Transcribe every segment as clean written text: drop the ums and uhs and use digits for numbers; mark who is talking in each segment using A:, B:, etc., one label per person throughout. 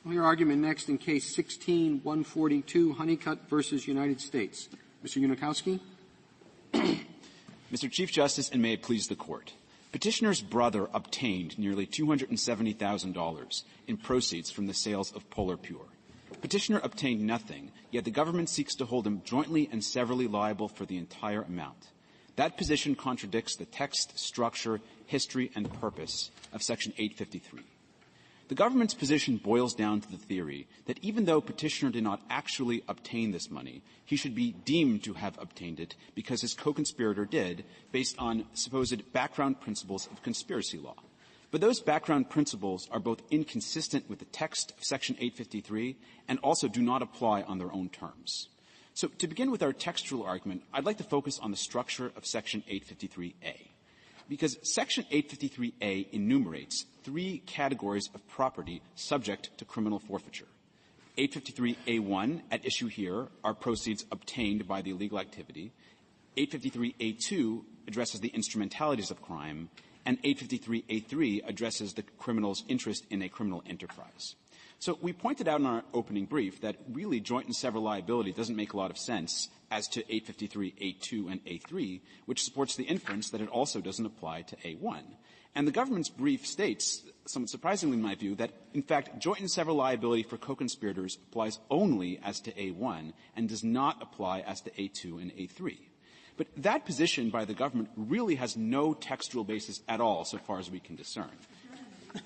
A: We'll hear argument next in Case 16-142, Honeycutt versus United States. Mr. Unikowski.
B: Mr. Chief Justice, and may it please the Court. Petitioner's brother obtained nearly $270,000 in proceeds from the sales of Polar Pure. Petitioner obtained nothing, yet the government seeks to hold him jointly and severally liable for the entire amount. That position contradicts the text, structure, history, and purpose of Section 853. The government's position boils down to the theory that even though petitioner did not actually obtain this money, he should be deemed to have obtained it because his co-conspirator did, based on supposed background principles of conspiracy law. But those background principles are both inconsistent with the text of Section 853 and also do not apply on their own terms. So to begin with our textual argument, I'd like to focus on the structure of Section 853A. Because Section 853A enumerates three categories of property subject to criminal forfeiture. 853A1, at issue here, are proceeds obtained by the illegal activity. 853A2 addresses the instrumentalities of crime. And 853A3 addresses the criminal's interest in a criminal enterprise. So we pointed out in our opening brief that really joint and several liability doesn't make a lot of sense as to 853A2 and A3, which supports the inference that it also doesn't apply to A1. And the government's brief states, somewhat surprisingly in my view, that in fact joint and several liability for co-conspirators applies only as to A1 and does not apply as to A2 and A3. But that position by the government really has no textual basis at all so far as we can discern.
C: I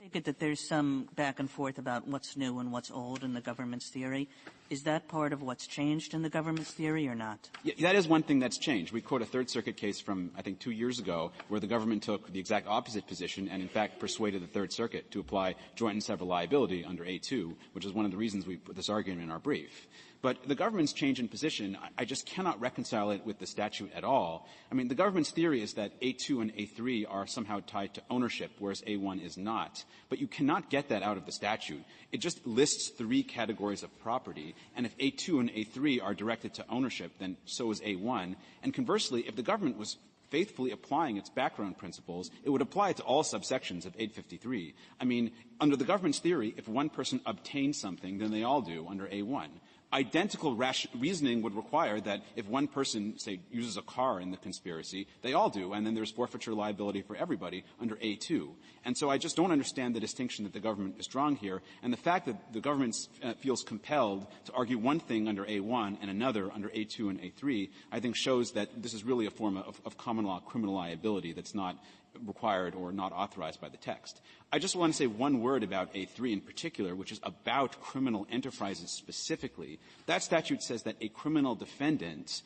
C: take it that there's some back and forth about what's new and what's old in the government's theory. Is that part of what's changed in the government's theory or not?
B: Yeah, that is one thing that's changed. We quote a Third Circuit case from, I think, 2 years ago where the government took the exact opposite position and, in fact, persuaded the Third Circuit to apply joint and several liability under A2, which is one of the reasons we put this argument in our brief. But the government's change in position, I just cannot reconcile it with the statute at all. I mean, the government's theory is that A2 and A3 are somehow tied to ownership, whereas A1 is not. But you cannot get that out of the statute. It just lists three categories of property, and if A2 and A3 are directed to ownership, then so is A1. And conversely, if the government was faithfully applying its background principles, it would apply it to all subsections of 853. I mean, under the government's theory, if one person obtains something, then they all do under A1. Identical reasoning would require that if one person, say, uses a car in the conspiracy, they all do, and then there's forfeiture liability for everybody under A2. And so I just don't understand the distinction that the government is drawing here, and the fact that the government feels compelled to argue one thing under A1 and another under A2 and A3, I think shows that this is really a form of common law criminal liability that's not required or not authorized by the text. I just want to say one word about A3 in particular, which is about criminal enterprises specifically. That statute says that a criminal defendant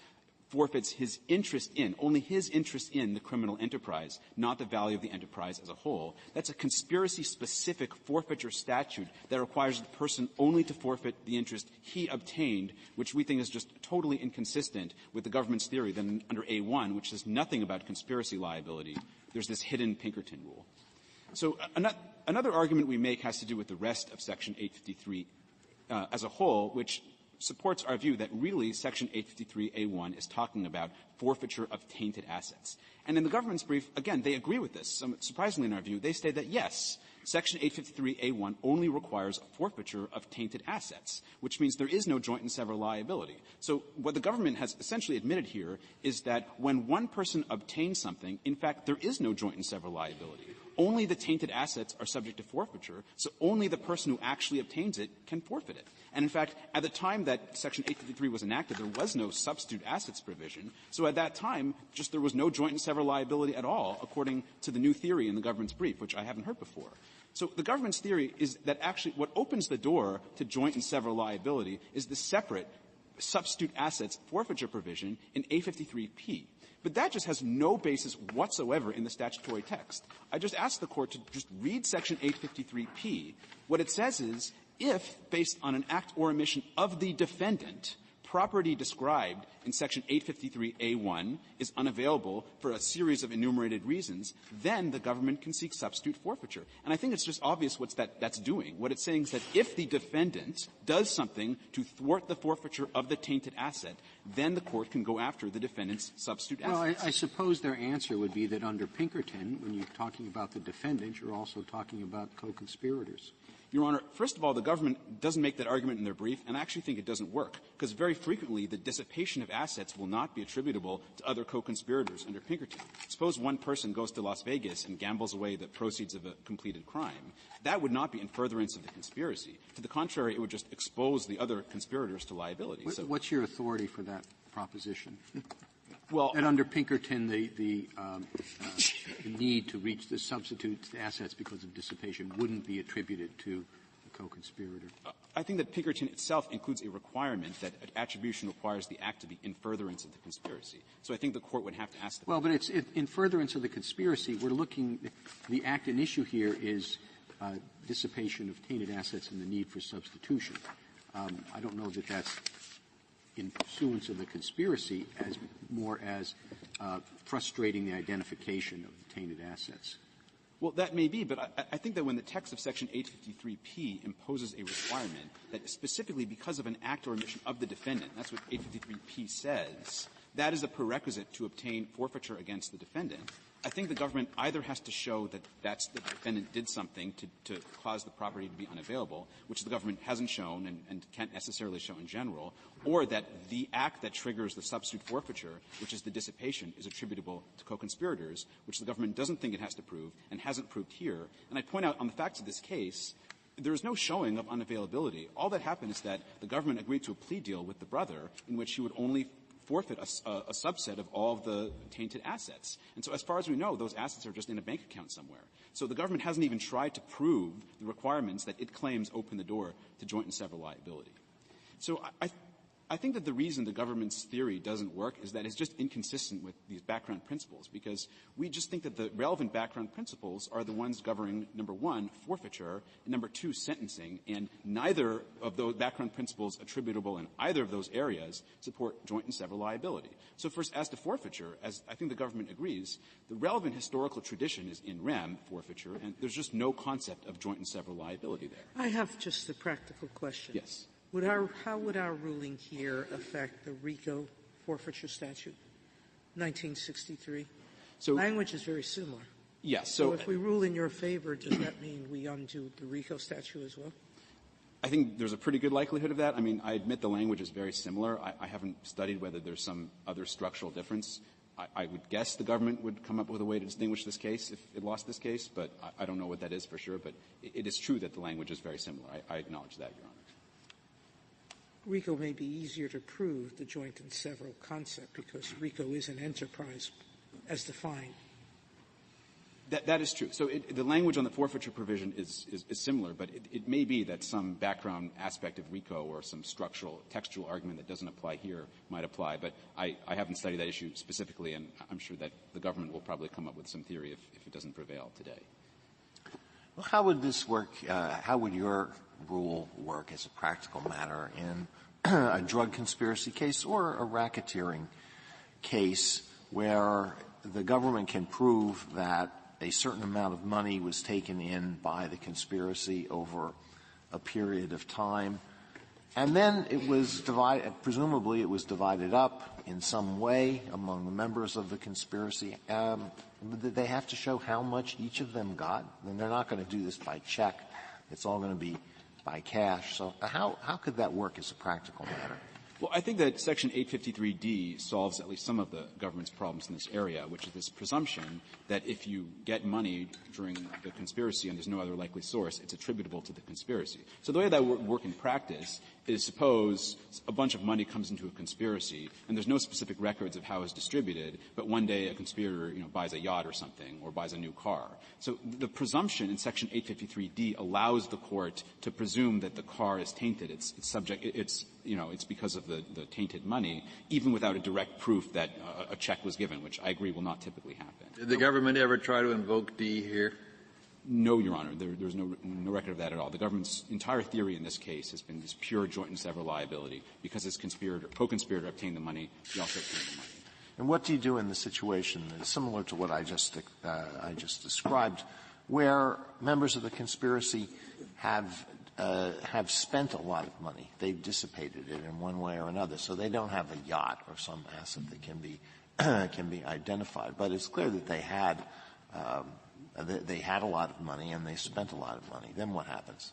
B: forfeits his interest in, only his interest in the criminal enterprise, not the value of the enterprise as a whole. That's a conspiracy-specific forfeiture statute that requires the person only to forfeit the interest he obtained, which we think is just totally inconsistent with the government's theory that under A1, which says nothing about conspiracy liability, there's this hidden Pinkerton rule. So another argument we make has to do with the rest of Section 853 as a whole, which supports our view that really Section 853A1 is talking about forfeiture of tainted assets. And in the government's brief, again, they agree with this. Surprisingly, in our view, they state that, yes, Section 853A1 only requires a forfeiture of tainted assets, which means there is no joint and several liability. So what the government has essentially admitted here is that when one person obtains something, in fact, there is no joint and several liability. Only the tainted assets are subject to forfeiture, so only the person who actually obtains it can forfeit it. And in fact, at the time that Section 853 was enacted, there was no substitute assets provision. So at that time, just there was no joint and several liability at all, according to the new theory in the government's brief, which I haven't heard before. So the government's theory is that actually what opens the door to joint and several liability is the separate substitute assets forfeiture provision in 853P. But that just has no basis whatsoever in the statutory text. I just asked the Court to just read Section 853P. What it says is, if, based on an act or omission of the defendant, property described in Section 853A1 is unavailable for a series of enumerated reasons, then the government can seek substitute forfeiture. And I think it's just obvious what that's doing. What it's saying is that if the defendant does something to thwart the forfeiture of the tainted asset, then the court can go after the defendant's substitute
A: Well,
B: assets.
A: I suppose their answer would be that under Pinkerton, when you're talking about the defendant, you're also talking about co-conspirators.
B: Your Honor, first of all, the government doesn't make that argument in their brief, and I actually think it doesn't work, because very frequently the dissipation of assets will not be attributable to other co-conspirators under Pinkerton. Suppose one person goes to Las Vegas and gambles away the proceeds of a completed crime. That would not be in furtherance of the conspiracy. To the contrary, it would just expose the other conspirators to liability.
A: What's your authority for that proposition?
B: Well,
A: that under Pinkerton, the need to reach the substitute assets because of dissipation wouldn't be attributed to the co-conspirator.
B: I think that Pinkerton itself includes a requirement that attribution requires the act to be in furtherance of the conspiracy. So I think the court would have to ask the
A: Well, but it's in furtherance of the conspiracy. We're looking – the act in issue here is dissipation of tainted assets and the need for substitution. I don't know that that's in pursuance of the conspiracy as more as frustrating the identification of the tainted assets.
B: Well, that may be, but I think that when the text of Section 853P imposes a requirement that specifically because of an act or omission of the defendant, that's what 853P says, that is a prerequisite to obtain forfeiture against the defendant. I think the government either has to show that the defendant did something to cause the property to be unavailable, which the government hasn't shown and can't necessarily show in general, or that the act that triggers the substitute forfeiture, which is the dissipation, is attributable to co-conspirators, which the government doesn't think it has to prove and hasn't proved here. And I point out on the facts of this case, there is no showing of unavailability. All that happened is that the government agreed to a plea deal with the brother in which he would only forfeit a subset of all of the tainted assets. And so as far as we know, those assets are just in a bank account somewhere. So the government hasn't even tried to prove the requirements that it claims open the door to joint and several liability. So I think that the reason the government's theory doesn't work is that it's just inconsistent with these background principles, because we just think that the relevant background principles are the ones governing, number one, forfeiture, and number two, sentencing, and neither of those background principles attributable in either of those areas support joint and several liability. So first, as to forfeiture, as I think the government agrees, the relevant historical tradition is in rem, forfeiture, and there's just no concept of joint and several liability there.
D: I have just a practical question.
B: Yes.
D: How would our ruling here affect the RICO forfeiture statute, 1963?
B: So
D: language is very similar.
B: Yes.
D: So if we rule in your favor, does that mean we undo the RICO statute as well?
B: I think there's a pretty good likelihood of that. I mean, I admit the language is very similar. I haven't studied whether there's some other structural difference. I would guess the government would come up with a way to distinguish this case if it lost this case, but I don't know what that is for sure. But it is true that the language is very similar. I acknowledge that, Your Honor.
D: RICO may be easier to prove, the joint and several concept, because RICO is an enterprise as defined.
B: That is true. So the language on the forfeiture provision is similar, but it may be that some background aspect of RICO or some structural, textual argument that doesn't apply here might apply. But I haven't studied that issue specifically, and I'm sure that the government will probably come up with some theory if it doesn't prevail today.
E: Well, how would this work? How would your rule work as a practical matter in a drug conspiracy case or a racketeering case where the government can prove that a certain amount of money was taken in by the conspiracy over a period of time, and then it was divided, presumably it was divided up in some way among the members of the conspiracy. They have to show how much each of them got, and they're not going to do this by check. It's all going to be by cash. So how could that work as a practical matter?
B: Well, I think that Section 853D solves at least some of the government's problems in this area, which is this presumption that if you get money during the conspiracy and there's no other likely source, it's attributable to the conspiracy. So the way that would work in practice is suppose a bunch of money comes into a conspiracy and there's no specific records of how it's distributed, but one day a conspirator, buys a yacht or something or buys a new car. So the presumption in Section 853D allows the court to presume that the car is tainted. It's because of the tainted money, even without a direct proof that a check was given, which I agree will not typically happen.
F: Did the government ever try to invoke D here?
B: No, Your Honor. There's no record of that at all. The government's entire theory in this case has been this pure joint and several liability because his co-conspirator obtained the money, he also obtained the money.
E: And what do you do in the situation that's similar to what I just described, where members of the conspiracy have spent a lot of money? They've dissipated it in one way or another, so they don't have a yacht or some asset that can be identified. But it's clear that they had a lot of money and they spent a lot of money. Then what happens?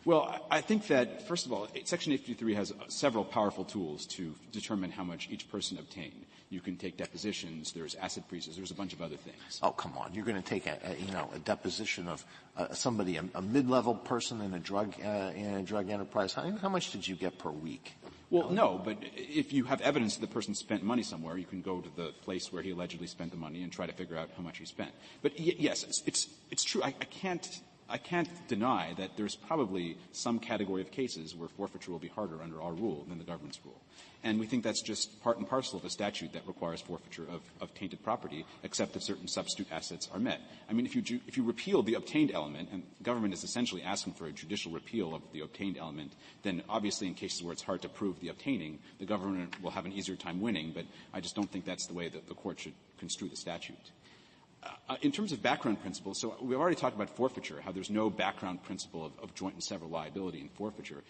B: Well, I think that, first of all, Section 853 has several powerful tools to determine how much each person obtained. You can take depositions, there's asset freezes, there's a bunch of other things.
E: Oh, come on. You're going to take a deposition of somebody, a mid-level person in a drug enterprise. How much did you get per week?
B: Well, no, but if you have evidence that the person spent money somewhere, you can go to the place where he allegedly spent the money and try to figure out how much he spent. But yes, it's true. I can't deny that there's probably some category of cases where forfeiture will be harder under our rule than the government's rule. And we think that's just part and parcel of a statute that requires forfeiture of tainted property, except that certain substitute assets are met. I mean, if you repeal the obtained element, and the government is essentially asking for a judicial repeal of the obtained element, then obviously in cases where it's hard to prove the obtaining, the government will have an easier time winning, but I just don't think that's the way that the court should construe the statute. In terms of background principles, so we've already talked about forfeiture, how there's no background principle of joint and several liability in forfeiture.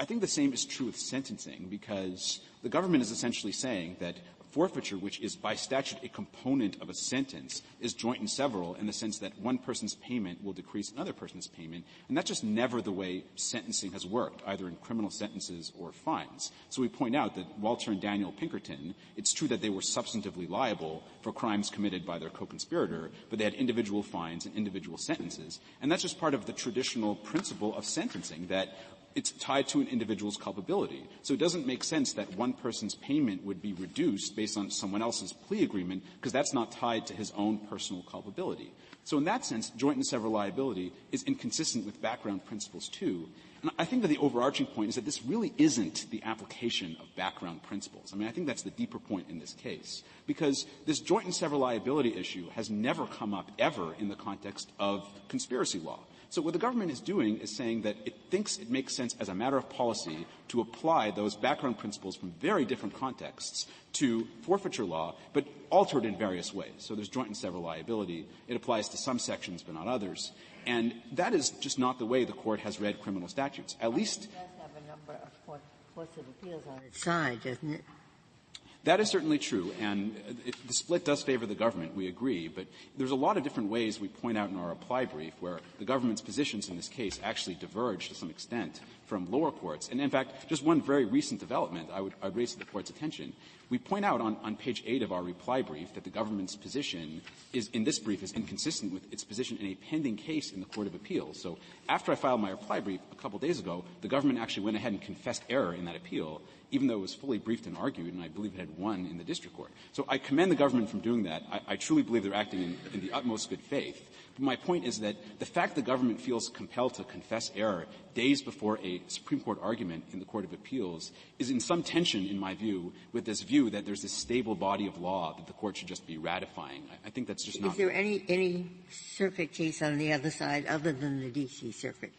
B: I think the same is true with sentencing, because the government is essentially saying that forfeiture, which is by statute a component of a sentence, is joint and several in the sense that one person's payment will decrease another person's payment, and that's just never the way sentencing has worked, either in criminal sentences or fines. So we point out that Walter and Daniel Pinkerton, it's true that they were substantively liable for crimes committed by their co-conspirator, but they had individual fines and individual sentences, and that's just part of the traditional principle of sentencing, that it's tied to an individual's culpability. So it doesn't make sense that one person's payment would be reduced based on someone else's plea agreement, because that's not tied to his own personal culpability. So in that sense, joint and several liability is inconsistent with background principles too. And I think that the overarching point is that this really isn't the application of background principles. I mean, I think that's the deeper point in this case, because this joint and several liability issue has never come up ever in the context of conspiracy law. So what the government is doing is saying that it thinks it makes sense as a matter of policy to apply those background principles from very different contexts to forfeiture law, but altered in various ways. So there's joint and several liability. It applies to some sections but not others. And that is just not the way the court has read criminal statutes. At least
F: it does have a number of courts of appeals on its side, doesn't it?
B: That is certainly true, and the split does favor the government, we agree, but there's a lot of different ways we point out in our reply brief where the government's positions in this case actually diverge to some extent from lower courts. And in fact, just one very recent development I would raise to the court's attention. We point out on page 8 of our reply brief that the government's position in this brief is inconsistent with its position in a pending case in the Court of Appeals. So after I filed my reply brief a couple days ago, the government actually went ahead and confessed error in that appeal, even though it was fully briefed and argued, and I believe it had won in the district court. So I commend the government from doing that. I truly believe they're acting in the utmost good faith. But my point is that the fact the government feels compelled to confess error days before a Supreme Court argument in the Court of Appeals is in some tension, in my view, with this view that there's this stable body of law that the court should just be ratifying. I think that's just not.
F: Is there any circuit case on the other side other than the D.C. Circuit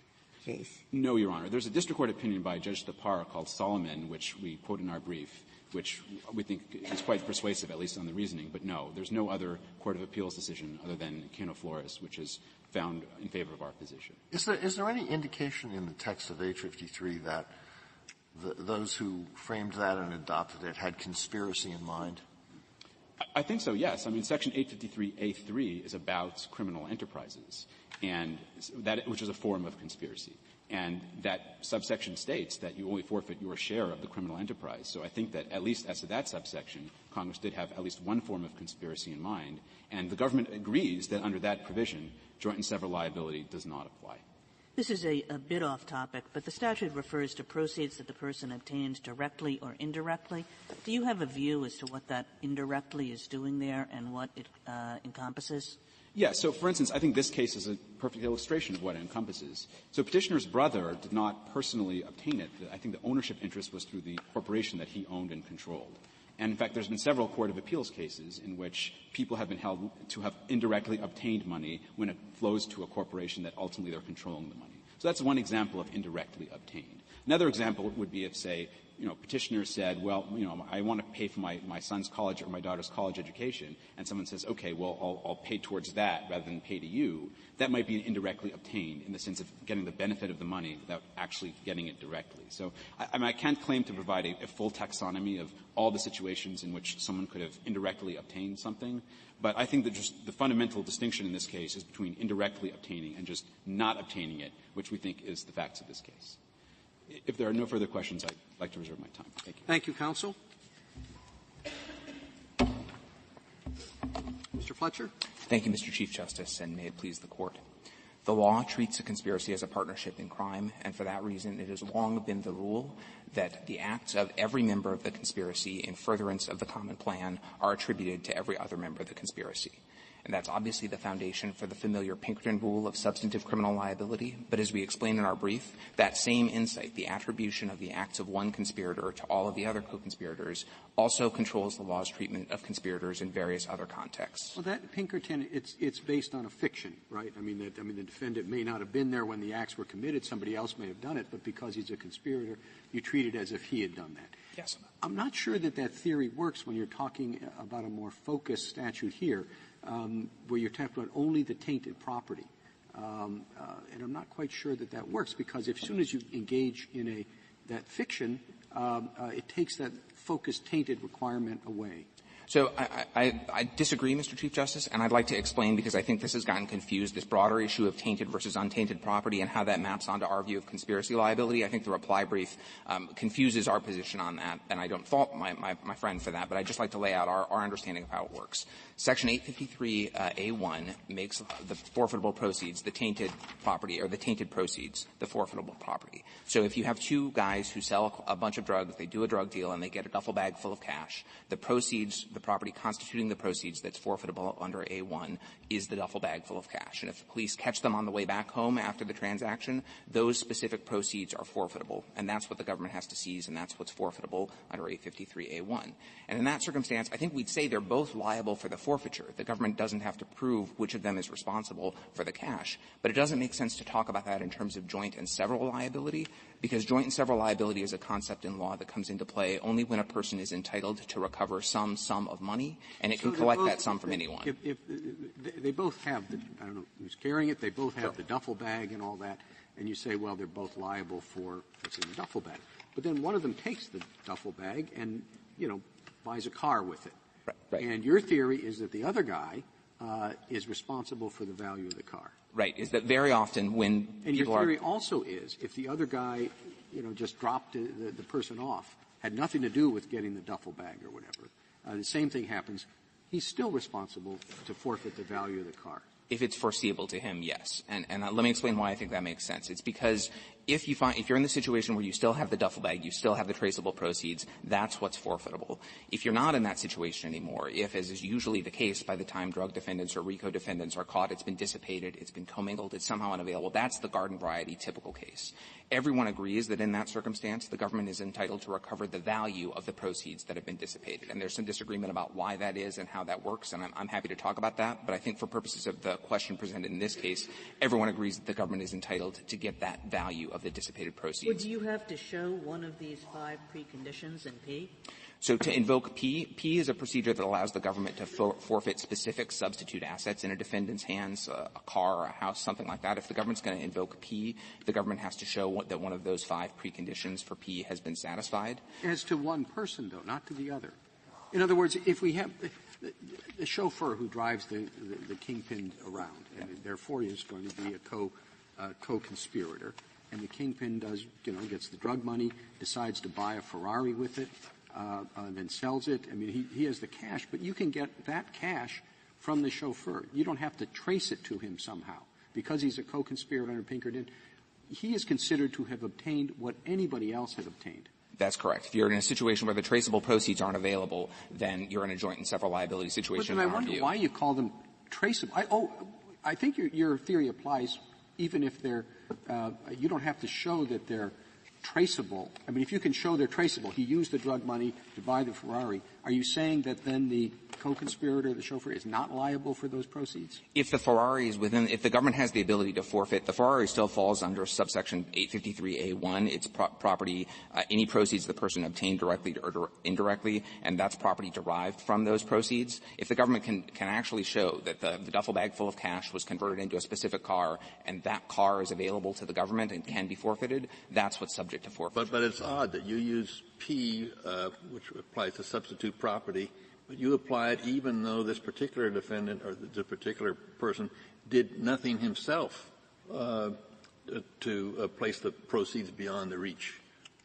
F: case?
B: No, Your Honor. There's a district court opinion by Judge Tapar called Solomon, which we quote in our brief, which we think is quite persuasive, at least on the reasoning. But no, there's no other Court of Appeals decision other than Cano Flores, which is found in favor of our position.
E: Is there any indication in the text of 853 that those who framed that and adopted it had conspiracy in mind?
B: I think so, yes. I mean, Section 853A3 is about criminal enterprises, and which is a form of conspiracy. And that subsection states that you only forfeit your share of the criminal enterprise. So I think that at least as to that subsection, Congress did have at least one form of conspiracy in mind, and the government agrees that under that provision, joint and several liability does not apply.
C: This is a bit off topic, but the statute refers to proceeds that the person obtains directly or indirectly. Do you have a view as to what that indirectly is doing there and what it encompasses?
B: Yeah. So, for instance, I think this case is a perfect illustration of what it encompasses. So Petitioner's brother did not personally obtain it. I think the ownership interest was through the corporation that he owned and controlled. And, in fact, there's been several court of appeals cases in which people have been held to have indirectly obtained money when it flows to a corporation that ultimately they're controlling the money. So that's one example of indirectly obtained. Another example would be if, say, petitioner said, well, I want to pay for my son's college or my daughter's college education, and someone says, okay, well, I'll pay towards that rather than pay to you. That might be indirectly obtained in the sense of getting the benefit of the money without actually getting it directly. So I can't claim to provide a full taxonomy of all the situations in which someone could have indirectly obtained something, but I think that just the fundamental distinction in this case is between indirectly obtaining and just not obtaining it, which we think is the facts of this case. If there are no further questions, I'd like to reserve my time. Thank you.
A: Thank you, counsel. Mr. Fletcher.
G: Thank you, Mr. Chief Justice, and may it please the Court. The law treats a conspiracy as a partnership in crime, and for that reason it has long been the rule that the acts of every member of the conspiracy in furtherance of the common plan are attributed to every other member of the conspiracy. And that's obviously the foundation for the familiar Pinkerton rule of substantive criminal liability. But as we explain in our brief, that same insight, the attribution of the acts of one conspirator to all of the other co-conspirators, also controls the law's treatment of conspirators in various other contexts.
A: Well, that Pinkerton, it's based on a fiction, right? I mean, the defendant may not have been there when the acts were committed. Somebody else may have done it, but because he's a conspirator, you treat it as if he had done that.
G: Yes.
A: I'm not sure that theory works when you're talking about a more focused statute here. Where you're talking about only the tainted property. And I'm not quite sure that works, because as soon as you engage in that fiction, it takes that focused tainted requirement away.
G: So I disagree, Mr. Chief Justice, and I'd like to explain, because I think this has gotten confused, this broader issue of tainted versus untainted property and how that maps onto our view of conspiracy liability. I think the reply brief confuses our position on that, and I don't fault my friend for that, but I'd just like to lay out our understanding of how it works. Section 853A1 makes the forfeitable proceeds the tainted property, or the tainted proceeds the forfeitable property. So if you have two guys who sell a bunch of drugs, they do a drug deal, and they get a duffel bag full of cash, the proceeds, the property constituting the proceeds that's forfeitable under A1 is the duffel bag full of cash. And if the police catch them on the way back home after the transaction, those specific proceeds are forfeitable. And that's what the government has to seize, and that's what's forfeitable under 853A1. And in that circumstance, I think we'd say they're both liable for the forfeiture. The government doesn't have to prove which of them is responsible for the cash. But it doesn't make sense to talk about that in terms of joint and several liability, because joint and several liability is a concept in law that comes into play only when a person is entitled to recover some sum of money, and it can collect that sum from anyone.
A: If they both have I don't know who's carrying it, they both have the duffel bag and all that, and you say, well, they're both liable for what's in the duffel bag. But then one of them takes the duffel bag and, buys a car with it.
G: Right.
A: And your theory is that the other guy is responsible for the value of the car.
G: Right. Is that very often when
A: and
G: people
A: your theory also is if the other guy, just dropped the person off, had nothing to do with getting the duffel bag or whatever, the same thing happens, he's still responsible to forfeit the value of the car.
G: If it's foreseeable to him, yes. And let me explain why I think that makes sense. It's because if you're in the situation where you still have the duffel bag, you still have the traceable proceeds, that's what's forfeitable. If you're not in that situation anymore, if, as is usually the case by the time drug defendants or RICO defendants are caught, it's been dissipated, it's been commingled, it's somehow unavailable, that's the garden variety typical case. Everyone agrees that in that circumstance, the government is entitled to recover the value of the proceeds that have been dissipated. And there's some disagreement about why that is and how that works, and I'm happy to talk about that. But I think for purposes of the question presented in this case, everyone agrees that the government is entitled to get that value of the dissipated proceeds.
C: Would you have to show one of these 5 preconditions in P?
G: So to invoke P is a procedure that allows the government to forfeit specific substitute assets in a defendant's hands, a car or a house, something like that. If the government's going to invoke P, the government has to show that one of those 5 preconditions for P has been satisfied.
A: As to one person, though, not to the other. In other words, if we have the chauffeur who drives the kingpin around, and therefore he is going to be a co-conspirator, and the kingpin gets the drug money, decides to buy a Ferrari with it, then sells it. I mean, he has the cash, but you can get that cash from the chauffeur. You don't have to trace it to him somehow. Because he's a co-conspirator under Pinkerton, he is considered to have obtained what anybody else had obtained.
G: That's correct. If you're in a situation where the traceable proceeds aren't available, then you're in a joint and several liability situation.
A: But then I wonder why you call them traceable. I think your theory applies even if they're you don't have to show that they're traceable, I mean, if you can show they're traceable, he used the drug money to buy the Ferrari, are you saying that then the co-conspirator, the chauffeur, is not liable for those proceeds?
G: If the Ferrari is within, if the government has the ability to forfeit, the Ferrari still falls under subsection 853A1. It's property, any proceeds the person obtained directly or indirectly, and that's property derived from those proceeds. If the government can actually show that the duffel bag full of cash was converted into a specific car and that car is available to the government and can be forfeited, that's what's subject to forfeiture.
H: But it's odd that you use P, which applies to substitute property, but you apply it even though this particular defendant or the particular person did nothing himself to place the proceeds beyond the reach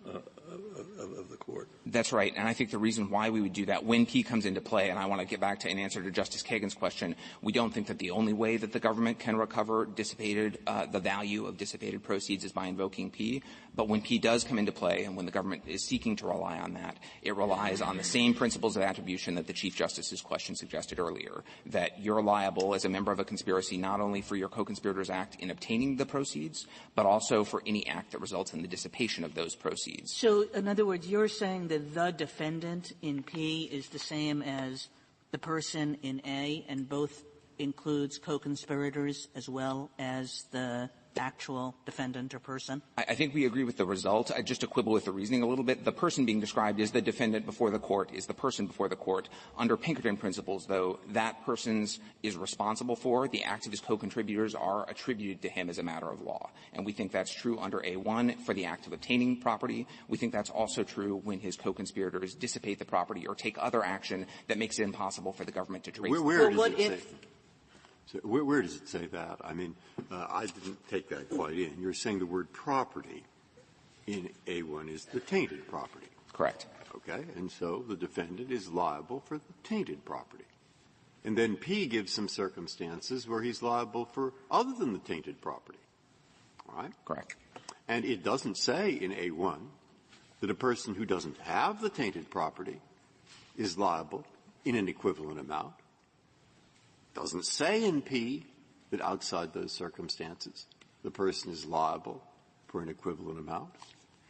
H: of the court.
G: That's right. And I think the reason why we would do that when P comes into play, and I want to get back to an answer to Justice Kagan's question, we don't think that the only way that the government can recover the value of dissipated proceeds is by invoking P. But when P does come into play and when the government is seeking to rely on that, it relies on the same principles of attribution that the Chief Justice's question suggested earlier, that you're liable as a member of a conspiracy not only for your co-conspirators act in obtaining the proceeds, but also for any act that results in the dissipation of those proceeds.
C: So, in other words, you're saying that the defendant in P is the same as the person in A, and both includes co-conspirators as well as the actual defendant or person?
G: I think we agree with the result. Just to quibble with the reasoning a little bit, the person being described is the defendant before the court, is the person before the court. Under Pinkerton principles, though, that person's is responsible for. The acts of his co-contributors are attributed to him as a matter of law. And we think that's true under A1 for the act of obtaining property. We think that's also true when his co-conspirators dissipate the property or take other action that makes it impossible for the government to trace.
I: Where does it say? So where does it say that? I mean, I didn't take that quite in. You're saying the word property in A1 is the tainted property.
G: Correct.
I: Okay. And so the defendant is liable for the tainted property. And then P gives some circumstances where he's liable for other than the tainted property. All right?
G: Correct.
I: And it doesn't say in A1 that a person who doesn't have the tainted property is liable in an equivalent amount. Doesn't say in P that outside those circumstances the person is liable for an equivalent amount.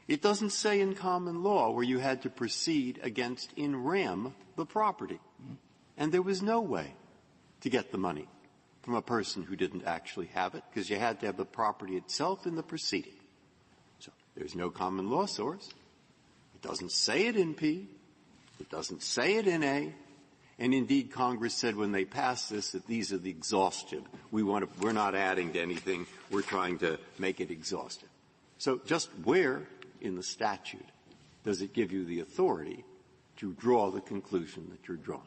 I: It doesn't say in common law where you had to proceed against in rem the property. And there was no way to get the money from a person who didn't actually have it because you had to have the property itself in the proceeding. So there's no common law source. It doesn't say it in P. It doesn't say it in A. And indeed, Congress said when they passed this that these are the exhaustive. We're not adding to anything. We're trying to make it exhaustive. So just where in the statute does it give you the authority to draw the conclusion that you're drawing?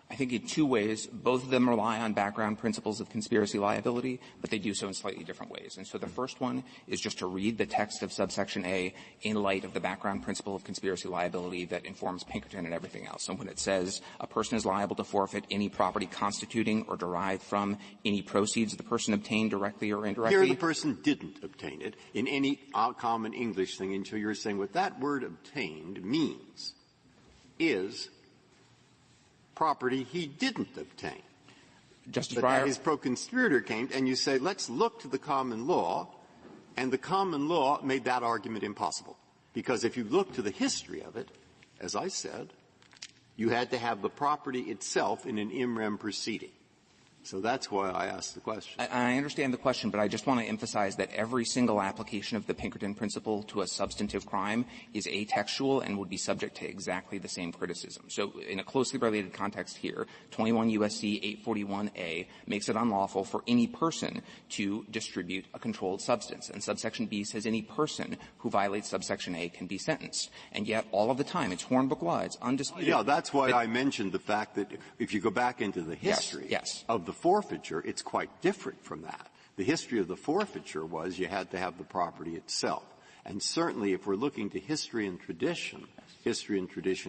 G: I think in two ways. Both of them rely on background principles of conspiracy liability, but they do so in slightly different ways. And so the first one is just to read the text of subsection A in light of the background principle of conspiracy liability that informs Pinkerton and everything else. So when it says a person is liable to forfeit any property constituting or derived from any proceeds the person obtained directly or indirectly.
I: Here the person didn't obtain it in any common English thing until you're saying what that word obtained means is property he didn't obtain.
G: Justice
I: But
G: Breyer,
I: his pro-conspirator came, and you say, let's look to the common law, and the common law made that argument impossible. Because if you look to the history of it, as I said, you had to have the property itself in an in rem proceeding. So that's why I asked the question.
G: I understand the question, but I just want to emphasize that every single application of the Pinkerton principle to a substantive crime is atextual and would be subject to exactly the same criticism. So in a closely related context here, 21 U.S.C. 841A makes it unlawful for any person to distribute a controlled substance. And subsection B says any person who violates subsection A can be sentenced. And yet all of the time, it's Hornbook law, it's undisputed.
I: Yeah, that's why I mentioned the fact that if you go back into the history of the forfeiture, it's quite different from that. The history of the forfeiture was you had to have the property itself. And certainly if we're looking to history and tradition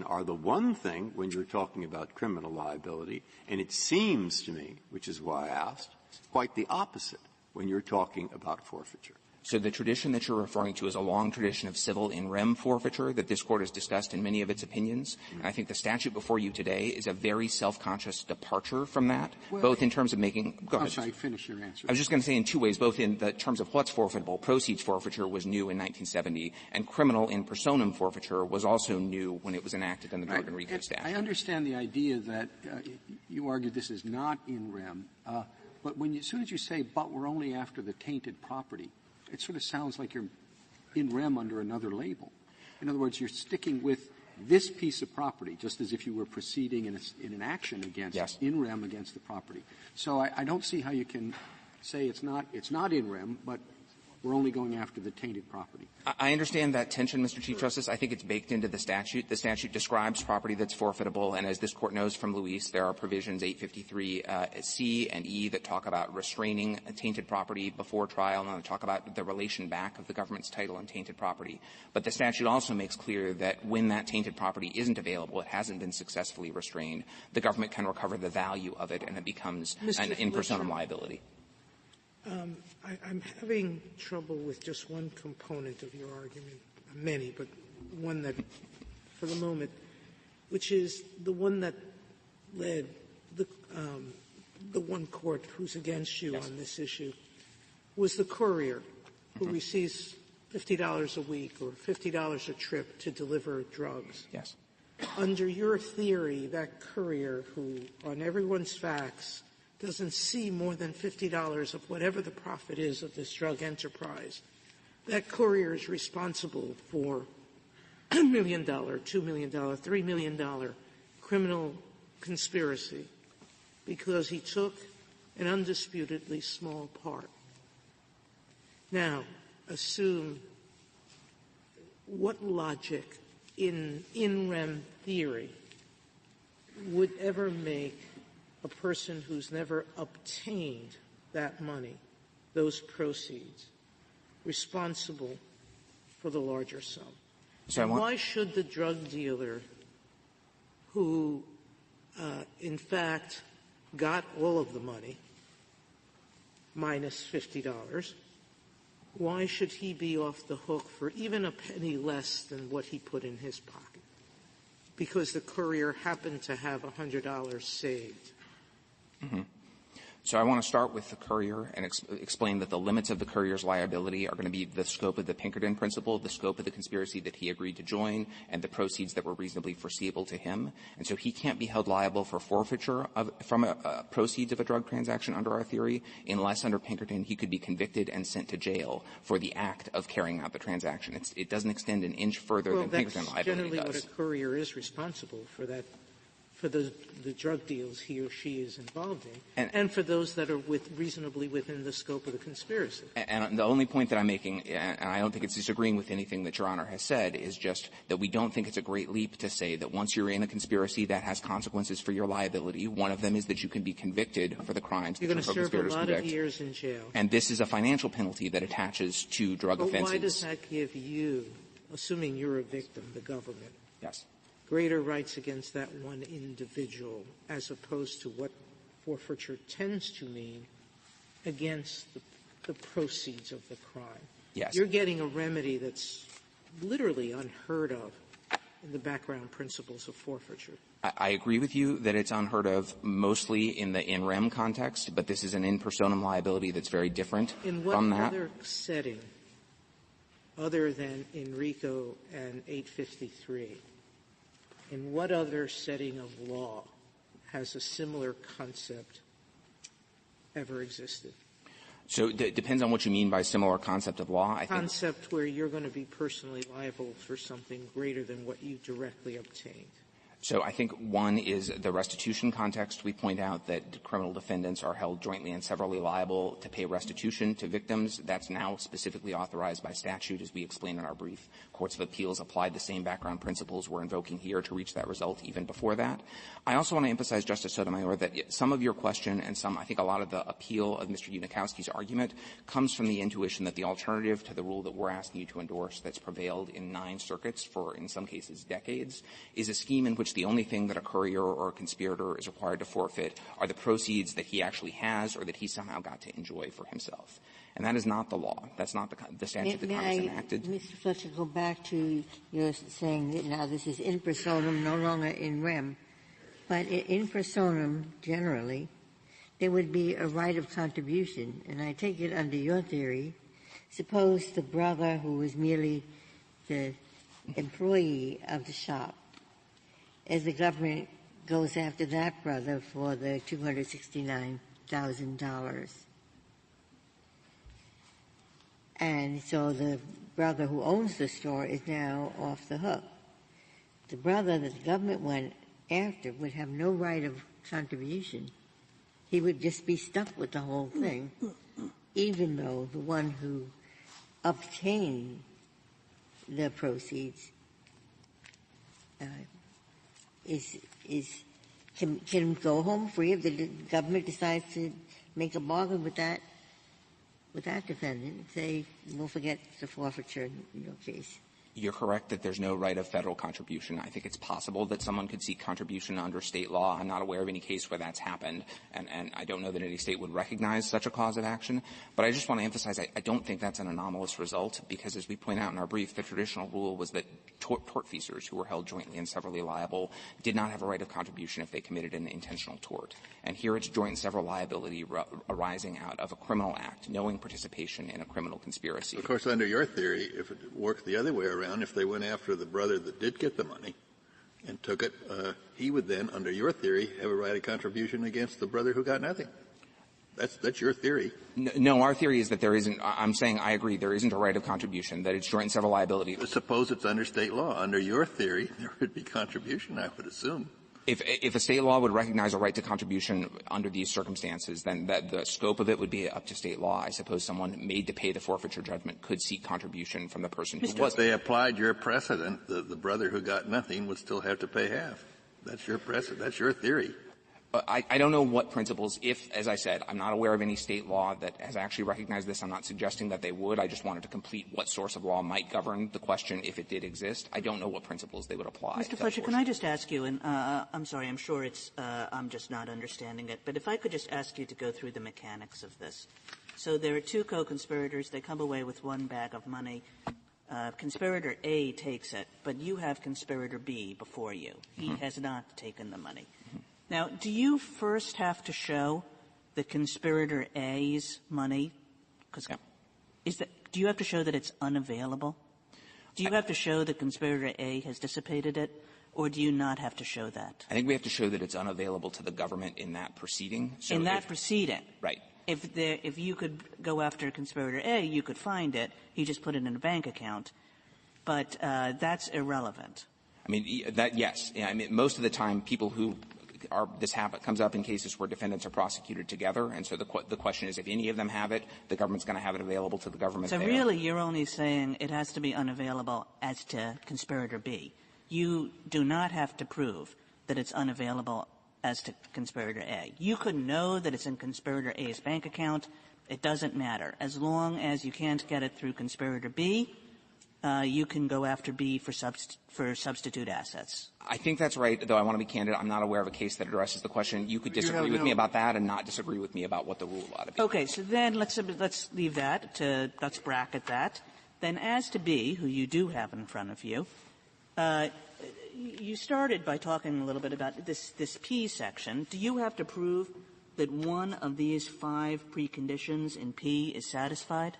I: are the one thing when you're talking about criminal liability, and it seems to me, which is why I asked, quite the opposite when you're talking about forfeiture.
G: So the tradition that you're referring to is a long tradition of civil in rem forfeiture that this Court has discussed in many of its opinions. And I think the statute before you today is a very self-conscious departure from that, both in terms of making – go ahead.
A: I'm sorry, finish your answer.
G: I was just going to say in two ways, both in the terms of what's forfeitable. Proceeds forfeiture was new in 1970, and criminal in personam forfeiture was also new when it was enacted in the Drug and RICO statute.
A: I understand the idea that you argued this is not in rem, but as soon as you say, but we're only after the tainted property, it sort of sounds like you're in rem under another label. In other words, you're sticking with this piece of property, just as if you were proceeding in an action against, in rem against the property. So I don't see how you can say it's not in rem, but we're only going after the tainted property.
G: I understand that tension, Mr. Chief Justice. I think it's baked into the statute. The statute describes property that's forfeitable, and as this Court knows from Luis, there are provisions 853C and E that talk about restraining a tainted property before trial, and they talk about the relation back of the government's title on tainted property. But the statute also makes clear that when that tainted property isn't available, it hasn't been successfully restrained, the government can recover the value of it, and it becomes an in personam liability.
D: I'm having trouble with just one component of your argument, many, but one that, for the moment, which is the one that led the one court who's against you on this issue, was the courier who receives $50 a week or $50 a trip to deliver drugs.
G: Yes.
D: Under your theory, that courier who, on everyone's facts, doesn't see more than $50 of whatever the profit is of this drug enterprise, that courier is responsible for $1 million, $2 million, $3 million criminal conspiracy because he took an undisputedly small part. Now, assume what logic in rem theory would ever make a person who's never obtained that money, those proceeds, responsible for the larger sum. So why should the drug dealer who, in fact, got all of the money, minus $50, why should he be off the hook for even a penny less than what he put in his pocket? Because the courier happened to have $100 saved.
G: Mm-hmm. So I want to start with the courier and explain that the limits of the courier's liability are going to be the scope of the Pinkerton principle, the scope of the conspiracy that he agreed to join, and the proceeds that were reasonably foreseeable to him. And so he can't be held liable for forfeiture from proceeds of a drug transaction under our theory unless under Pinkerton he could be convicted and sent to jail for the act of carrying out the transaction. It doesn't extend an inch further than Pinkerton liability does.
D: Well, that's generally what a courier is responsible for, that for the drug deals he or she is involved in, and for those that are reasonably within the scope of the conspiracy.
G: And the only point that I'm making, and I don't think it's disagreeing with anything that Your Honor has said, is just that we don't think it's a great leap to say that once you're in a conspiracy that has consequences for your liability, one of them is that you can be convicted for the crimes that
D: you're going to serve a lot
G: convict.
D: of years in jail.
G: And this is a financial penalty that attaches to drug offenses.
D: Why does that give you, assuming you're a victim, the government,
G: yes,
D: greater rights against that one individual as opposed to what forfeiture tends to mean against the proceeds of the crime?
G: Yes.
D: You're getting a remedy that's literally unheard of in the background principles of forfeiture.
G: I agree with you that it's unheard of mostly in the in rem context, but this is an in personam liability that's very different from that.
D: In what other setting, other than in RICO and 853, in what other setting of law has a similar concept ever existed?
G: So it depends on what you mean by similar concept of law. I
D: think where you're going to be personally liable for something greater than what you directly obtained.
G: So I think one is the restitution context. We point out that criminal defendants are held jointly and severally liable to pay restitution to victims. That's now specifically authorized by statute, as we explained in our brief. Courts of appeals applied the same background principles we're invoking here to reach that result even before that. I also want to emphasize, Justice Sotomayor, that some of your question and I think a lot of the appeal of Mr. Unikowski's argument comes from the intuition that the alternative to the rule that we're asking you to endorse that's prevailed in 9 circuits for, in some cases, decades, is a scheme in which which the only thing that a courier or a conspirator is required to forfeit are the proceeds that he actually has or that he somehow got to enjoy for himself. And that is not the law. That's not the statute that Congress enacted.
F: Mr. Fletcher, go back to your saying that now this is in personam, no longer in rem. But in personam, generally, there would be a right of contribution. And I take it under your theory, suppose the brother who was merely the employee of the shop, as the government goes after that brother for the $269,000. And so the brother who owns the store is now off the hook. The brother that the government went after would have no right of contribution. He would just be stuck with the whole thing, even though the one who obtained the proceeds can go home free if the government decides to make a bargain with that defendant, say, we'll forget the forfeiture in your case.
G: You're correct that there's no right of federal contribution. I think it's possible that someone could seek contribution under state law. I'm not aware of any case where that's happened, and I don't know that any state would recognize such a cause of action. But I just want to emphasize I don't think that's an anomalous result, because as we point out in our brief, the traditional rule was that tortfeasors who were held jointly and severally liable did not have a right of contribution if they committed an intentional tort. And here it's joint and several liability arising out of a criminal act, knowing participation in a criminal conspiracy.
H: Of course, under your theory, if it worked the other way around, if they went after the brother that did get the money and took it, he would then, under your theory, have a right of contribution against the brother who got nothing. That's your theory.
G: No, our theory is that there isn't. I'm saying I agree there isn't a right of contribution, that it's joint and several liability.
H: But suppose it's under state law. Under your theory, there would be contribution, I would assume.
G: If a state law would recognize a right to contribution under these circumstances, then the scope of it would be up to state law. I suppose someone made to pay the forfeiture judgment could seek contribution from the person who was.
H: If they applied your precedent, the brother who got nothing would still have to pay half. That's your precedent. That's your theory.
G: I don't know what principles, if, as I said, I'm not aware of any state law that has actually recognized this. I'm not suggesting that they would. I just wanted to complete what source of law might govern the question if it did exist. I don't know what principles they would apply.
C: Mr. Fletcher, can I just ask you, and I'm sorry, I'm sure I'm just not understanding it, but if I could just ask you to go through the mechanics of this. So there are two co-conspirators. They come away with one bag of money. Conspirator A takes it, but you have conspirator B before you. He has not taken the money. Now, do you first have to show the conspirator A's money? Because do you have to show that it's unavailable? Do you have to show that conspirator A has dissipated it, or do you not have to show that?
G: I think we have to show that it's unavailable to the government in that proceeding. So
C: in that proceeding?
G: Right.
C: If you could go after conspirator A, you could find it. He just put it in a bank account. But that's irrelevant.
G: I mean, yes. I mean, most of the time, people who comes up in cases where defendants are prosecuted together, and so the question is if any of them have it, the government's going to have it available to the government.
C: So really you're only saying it has to be unavailable as to conspirator B. You do not have to prove that it's unavailable as to conspirator A. You could know that it's in conspirator A's bank account. It doesn't matter. As long as you can't get it through conspirator B, you can go after B for substitute assets.
G: I think that's right, though I want to be candid. I'm not aware of a case that addresses the question. You could disagree with me about that and not disagree with me about what the rule ought to be.
C: Okay, so then let's leave that let's bracket that. Then as to B, who you do have in front of you, you started by talking a little bit about this P section. Do you have to prove that one of these 5 preconditions in P is satisfied?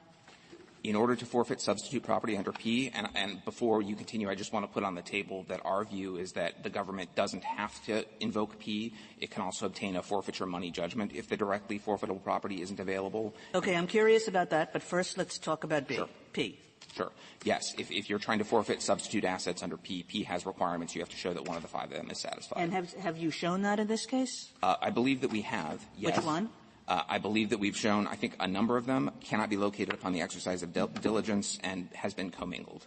G: In order to forfeit substitute property under P, and before you continue, I just want to put on the table that our view is that the government doesn't have to invoke P. It can also obtain a forfeiture money judgment if the directly forfeitable property isn't available.
C: Okay, I'm curious about that, but first let's talk about B.
G: Sure.
C: P.
G: Sure. Yes. If you're trying to forfeit substitute assets under P, P has requirements. You have to show that one of the 5 of them is satisfied.
C: And have you shown that in this case?
G: I believe that we have, yes.
C: Which one?
G: I believe that we've shown, I think, a number of them cannot be located upon the exercise of diligence and has been commingled.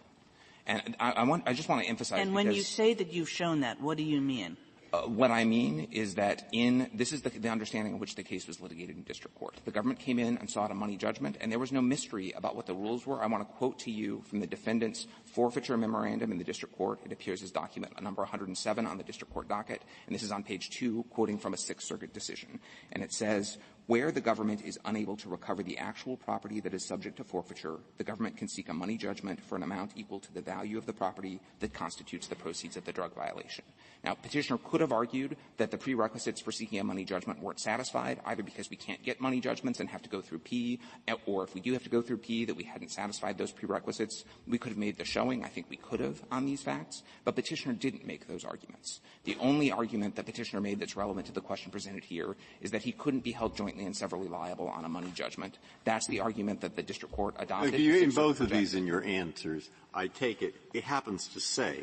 G: And I just want to emphasize.
C: And when you say that you've shown that, what do you mean?
G: What I mean is that this is the understanding in which the case was litigated in district court. The government came in and sought a money judgment, and there was no mystery about what the rules were. I want to quote to you from the defendant's forfeiture memorandum in the district court. It appears as document number 107 on the district court docket, and this is on page 2, quoting from a Sixth Circuit decision. And it says, where the government is unable to recover the actual property that is subject to forfeiture, the government can seek a money judgment for an amount equal to the value of the property that constitutes the proceeds of the drug violation. Now, petitioner could have argued that the prerequisites for seeking a money judgment weren't satisfied, either because we can't get money judgments and have to go through P, or if we do have to go through P, that we hadn't satisfied those prerequisites. We could have made the showing. I think we could have on these facts. But petitioner didn't make those arguments. The only argument that petitioner made that's relevant to the question presented here is that he couldn't be held jointly and severally liable on a money judgment. That's the argument that the district court adopted.
I: In both of these in your answers, I take it happens to say,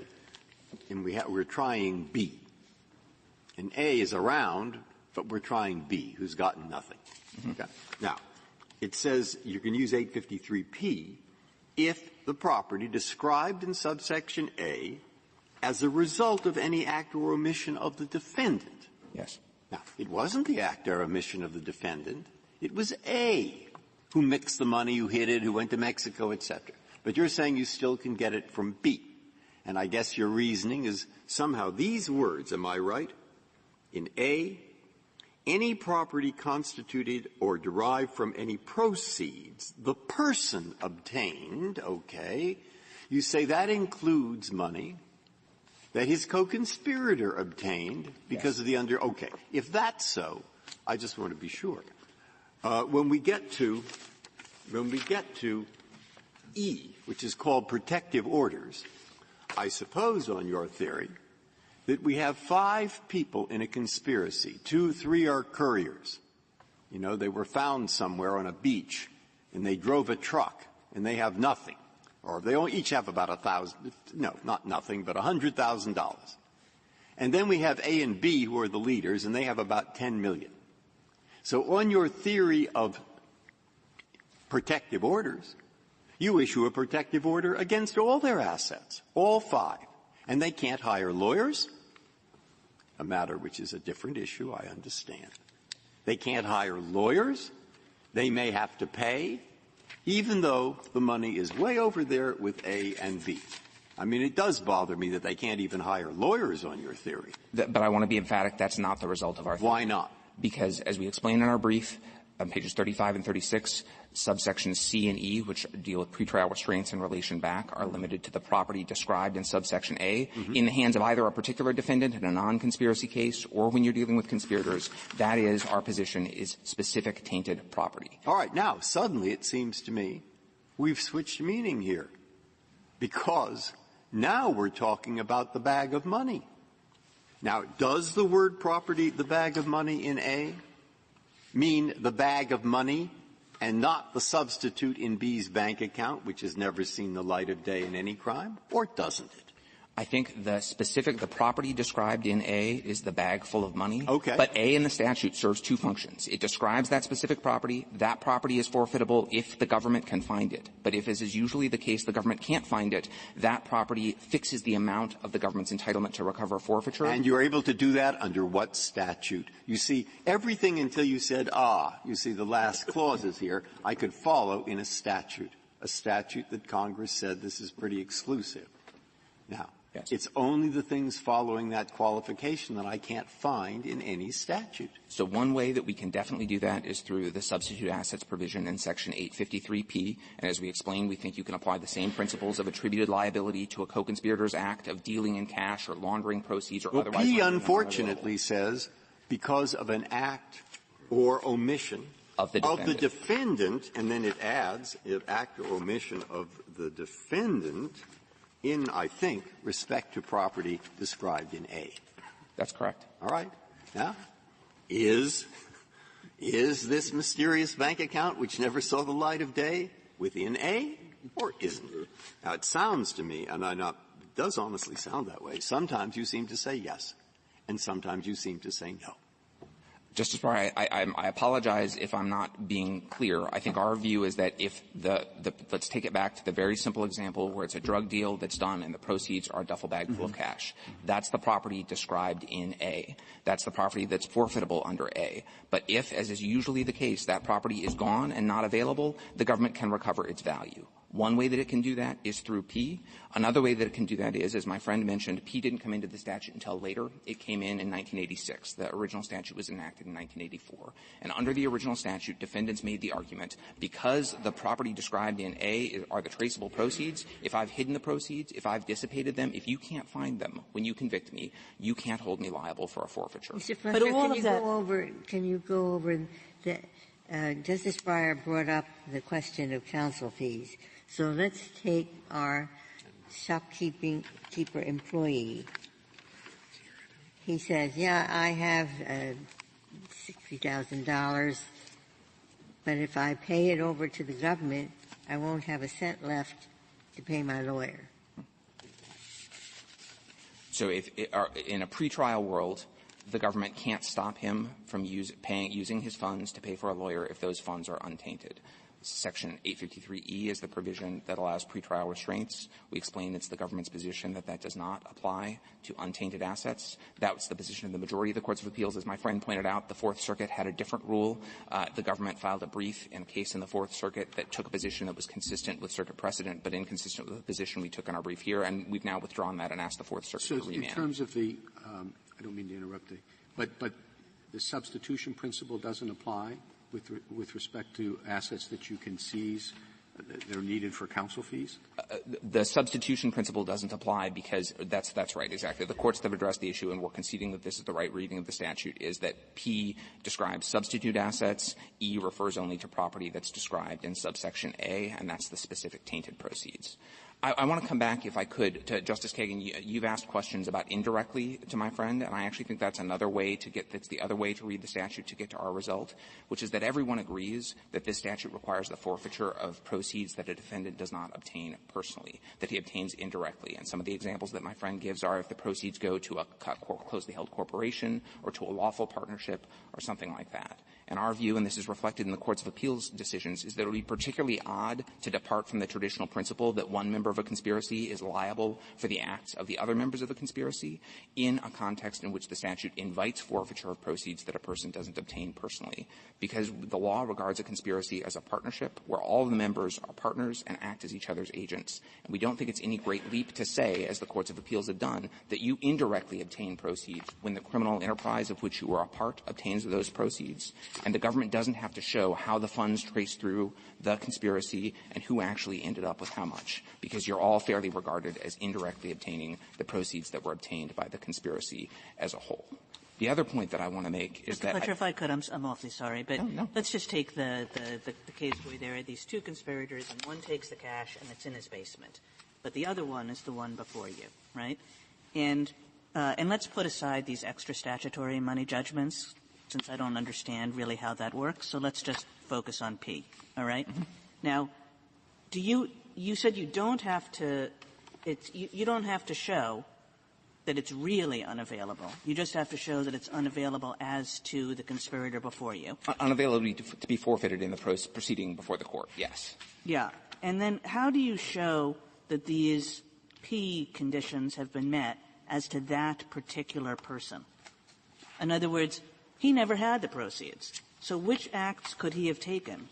I: and we're trying B. And A is around, but we're trying B, who's gotten nothing. Okay. Now, it says you can use 853P if the property described in subsection A as a result of any act or omission of the defendant.
G: Yes.
I: Now, it wasn't the act or omission of the defendant. It was A who mixed the money, who hid it, who went to Mexico, etc. But you're saying you still can get it from B. And I guess your reasoning is somehow these words, am I right? In A, any property constituted or derived from any proceeds the person obtained, okay, you say that includes money that his co-conspirator obtained because of the okay. If that's so, I just want to be sure. When we get to E, which is called protective orders, I suppose on your theory that we have 5 people in a conspiracy. 2, 3 are couriers. You know, they were found somewhere on a beach, and they drove a truck, and they have nothing. Or they each have about not nothing, but $100,000. And then we have A and B, who are the leaders, and they have about $10 million. So on your theory of protective orders, you issue a protective order against all their assets, all 5. And they can't hire lawyers, a matter which is a different issue, I understand. They can't hire lawyers. They may have to pay, even though the money is way over there with A and B. I mean, it does bother me that they can't even hire lawyers on your theory.
G: But I want to be emphatic, that's not the result of our theory.
I: Why not?
G: Because, as we explained in our brief, on pages 35 and 36, subsections C and E, which deal with pretrial restraints and relation back, are limited to the property described in subsection A in the hands of either a particular defendant in a non-conspiracy case or when you're dealing with conspirators. That is, our position is specific tainted property.
I: All right. Now, suddenly it seems to me we've switched meaning here because now we're talking about the bag of money. Now, does the word property, the bag of money in A, mean the bag of money and not the substitute in B's bank account, which has never seen the light of day in any crime, or doesn't it?
G: I think the property described in A is the bag full of money.
I: Okay.
G: But A in the statute serves 2 functions. It describes that specific property. That property is forfeitable if the government can find it. But if, as is usually the case, the government can't find it, that property fixes the amount of the government's entitlement to recover forfeiture.
I: And you're able to do that under what statute? You see, everything until you said, you see the last clauses here, I could follow in a statute that Congress said this is pretty exclusive. Now,
G: yes.
I: It's only the things following that qualification that I can't find in any statute.
G: So one way that we can definitely do that is through the substitute assets provision in Section 853P. And as we explained, we think you can apply the same principles of attributed liability to a co-conspirator's act of dealing in cash or laundering proceeds or otherwise.
I: P, unfortunately, says because of an act or omission
G: of the
I: defendant, and then it adds act or omission of the defendant in, I think, respect to property described in A.
G: That's correct.
I: All right. Now, is this mysterious bank account which never saw the light of day within A, or isn't it? Now, it sounds to me, and it does honestly sound that way, sometimes you seem to say yes, and sometimes you seem to say no.
G: Justice Breyer, I apologize if I'm not being clear. I think our view is that if let's take it back to the very simple example where it's a drug deal that's done and the proceeds are a duffel bag full of cash. That's the property described in A. That's the property that's forfeitable under A. But if, as is usually the case, that property is gone and not available, the government can recover its value. One way that it can do that is through P. Another way that it can do that is, as my friend mentioned, P didn't come into the statute until later. It came in 1986. The original statute was enacted in 1984. And under the original statute, defendants made the argument, because the property described in A are the traceable proceeds, if I've hidden the proceeds, if I've dissipated them, if you can't find them when you convict me, you can't hold me liable for a forfeiture.
F: Mr. Fletcher, can you go over the Justice Breyer brought up the question of counsel fees. So let's take our shopkeeper employee. He says, yeah, I have $60,000, but if I pay it over to the government, I won't have a cent left to pay my lawyer.
G: So if in a pretrial world, the government can't stop him from using his funds to pay for a lawyer if those funds are untainted. Section 853E is the provision that allows pretrial restraints. We explain it's the government's position that that does not apply to untainted assets. That was the position of the majority of the courts of appeals. As my friend pointed out, the Fourth Circuit had a different rule. The government filed a brief in a case in the Fourth Circuit that took a position that was consistent with circuit precedent, but inconsistent with the position we took in our brief here, and we've now withdrawn that and asked the Fourth Circuit to remand.
A: So in terms of the I don't mean to interrupt you, but the substitution principle doesn't apply with respect to assets that you can seize that are needed for counsel fees?
G: The substitution principle doesn't apply because that's right, exactly. The courts that have addressed the issue, and we're conceding that this is the right reading of the statute, is that P describes substitute assets, E refers only to property that's described in subsection A, and that's the specific tainted proceeds. I want to come back, if I could, to Justice Kagan. You've asked questions about indirectly to my friend, and I actually think that's another way that's the other way to read the statute to get to our result, which is that everyone agrees that this statute requires the forfeiture of proceeds that a defendant does not obtain personally, that he obtains indirectly. And some of the examples that my friend gives are if the proceeds go to a closely held corporation or to a lawful partnership or something like that. And our view, and this is reflected in the courts of appeals decisions, is that it would be particularly odd to depart from the traditional principle that one member of a conspiracy is liable for the acts of the other members of the conspiracy in a context in which the statute invites forfeiture of proceeds that a person doesn't obtain personally. Because the law regards a conspiracy as a partnership where all the members are partners and act as each other's agents. And we don't think it's any great leap to say, as the courts of appeals have done, that you indirectly obtain proceeds when the criminal enterprise of which you are a part obtains those proceeds. And the government doesn't have to show how the funds trace through the conspiracy and who actually ended up with how much, because you're all fairly regarded as indirectly obtaining the proceeds that were obtained by the conspiracy as a whole. The other point that I want to make is
C: Mr.
G: that
C: Fletcher, if I could, I'm awfully sorry, but let's just take the case where there are these two conspirators, and one takes the cash and it's in his basement, but the other one is the one before you, right? And let's put aside these extra statutory money judgments, since I don't understand really how that works. So let's just focus on P. All right. Mm-hmm. Now, you said you don't have to. You don't have to show that it's really unavailable. You just have to show that it's unavailable as to the conspirator before you.
G: Unavailability to be forfeited in the proceeding before the court. Yes.
C: Yeah. And then how do you show that these P conditions have been met as to that particular person? In other words, he never had the proceeds. So which acts could he have taken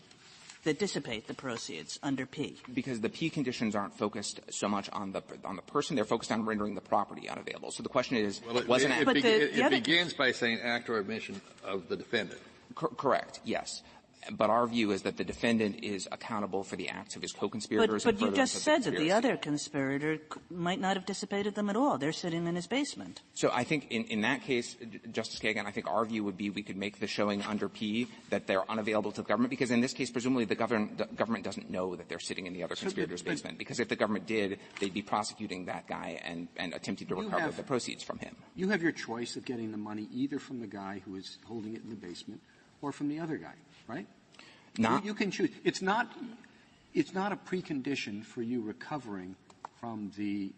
C: that dissipate the proceeds under P?
G: Because the P conditions aren't focused so much on the person. They're focused on rendering the property unavailable. So the question is,
H: it begins by saying act or omission of the defendant.
G: Correct. Yes. But our view is that the defendant is accountable for the acts of his co-conspirators.
C: But you just said that the other conspirator might not have dissipated them at all. They're sitting in his basement.
G: So I think in that case, Justice Kagan, I think our view would be we could make the showing under P that they're unavailable to the government, because in this case, presumably the government doesn't know that they're sitting in the other conspirator's basement, because if the government did, they'd be prosecuting that guy and attempting to recover the proceeds from him.
A: You have your choice of getting the money either from the guy who is holding it in the basement or from the other guy, right? You can choose. It's not a precondition for you recovering from the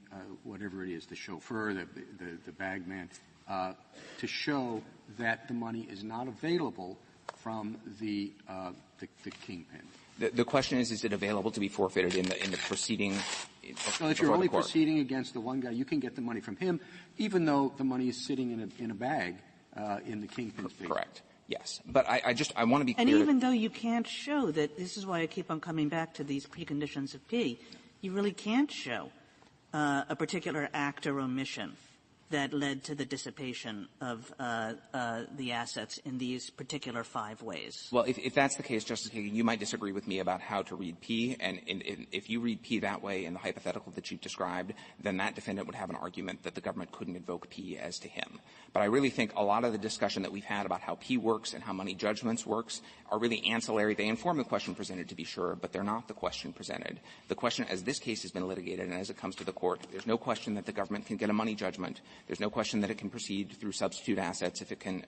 A: whatever it is, the chauffeur, the bag man. to show that the money is not available from the kingpin.
G: The question is it available to be forfeited in the proceeding?
A: So if you're only proceeding against the one guy, you can get the money from him, even though the money is sitting in a bag in the kingpin's basement.
G: Correct. Yes. But I want to be clear.
C: And even though you can't show that, this is why I keep on coming back to these preconditions of P, you really can't show a particular act or omission that led to the dissipation of the assets in these particular 5 ways.
G: Well, if that's the case, Justice Kagan, you might disagree with me about how to read P. And if you read P that way in the hypothetical that you've described, then that defendant would have an argument that the government couldn't invoke P as to him. But I really think a lot of the discussion that we've had about how P works and how money judgments works are really ancillary. They inform the question presented, to be sure, but they're not the question presented. The question, as this case has been litigated and as it comes to the court, there's no question that the government can get a money judgment. There's no question that it can proceed through substitute assets if it can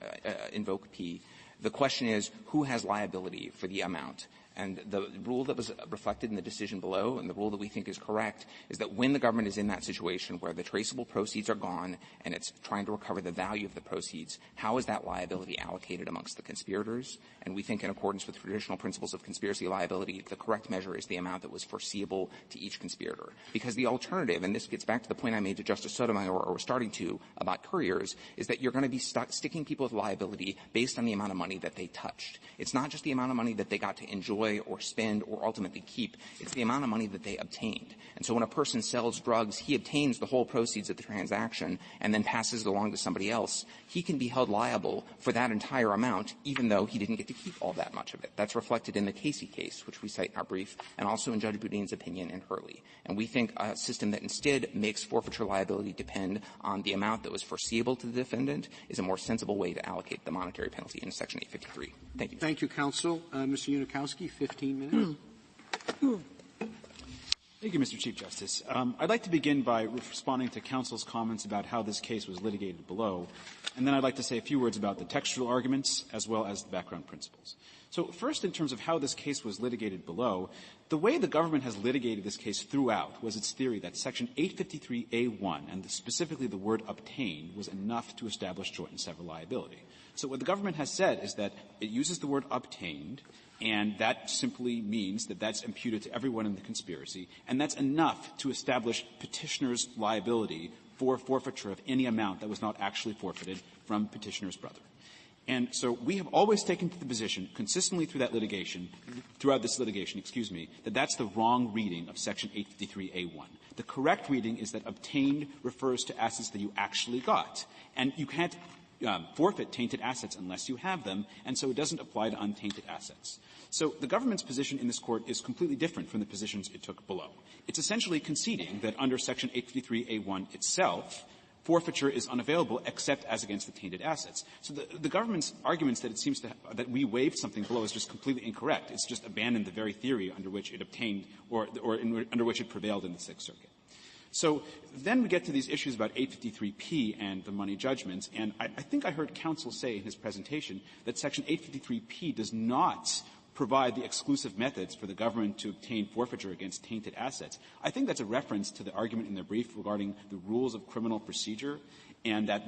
G: invoke P. The question is, who has liability for the amount? And the rule that was reflected in the decision below and the rule that we think is correct is that when the government is in that situation where the traceable proceeds are gone and it's trying to recover the value of the proceeds, how is that liability allocated amongst the conspirators? And we think in accordance with traditional principles of conspiracy liability, the correct measure is the amount that was foreseeable to each conspirator. Because the alternative, and this gets back to the point I made to Justice Sotomayor or was starting to about couriers, is that you're going to be sticking people with liability based on the amount of money that they touched. It's not just the amount of money that they got to enjoy or spend or ultimately keep. It's the amount of money that they obtained. And so when a person sells drugs, he obtains the whole proceeds of the transaction and then passes it along to somebody else. He can be held liable for that entire amount, even though he didn't get to keep all that much of it. That's reflected in the Casey case, which we cite in our brief, and also in Judge Boudin's opinion in Hurley. And we think a system that instead makes forfeiture liability depend on the amount that was foreseeable to the defendant is a more sensible way to allocate the monetary penalty in Section 853. Thank you.
A: Thank you, counsel. Mr. Unikowski, 15 minutes.
B: Thank you, Mr. Chief Justice. I'd like to begin by responding to counsel's comments about how this case was litigated below, and then I'd like to say a few words about the textual arguments as well as the background principles. So first, in terms of how this case was litigated below, the way the government has litigated this case throughout was its theory that Section 853A1, and specifically the word obtained, was enough to establish joint and several liability. So what the government has said is that it uses the word obtained, and that simply means that that's imputed to everyone in the conspiracy, and that's enough to establish petitioner's liability for forfeiture of any amount that was not actually forfeited from petitioner's brother. And so we have always taken to the position, consistently throughout this litigation, that that's the wrong reading of Section 853A1. The correct reading is that obtained refers to assets that you actually got. And you can't forfeit tainted assets unless you have them, and so it doesn't apply to untainted assets. So the government's position in this court is completely different from the positions it took below. It's essentially conceding that under Section 853A1 itself, forfeiture is unavailable except as against the tainted assets. So the government's arguments that it seems that we waived something below is just completely incorrect. It's just abandoned the very theory under which it obtained under which it prevailed in the Sixth Circuit. So then we get to these issues about 853P and the money judgments, and I think I heard counsel say in his presentation that Section 853P does not provide the exclusive methods for the government to obtain forfeiture against tainted assets. I think that's a reference to the argument in their brief regarding the rules of criminal procedure, and that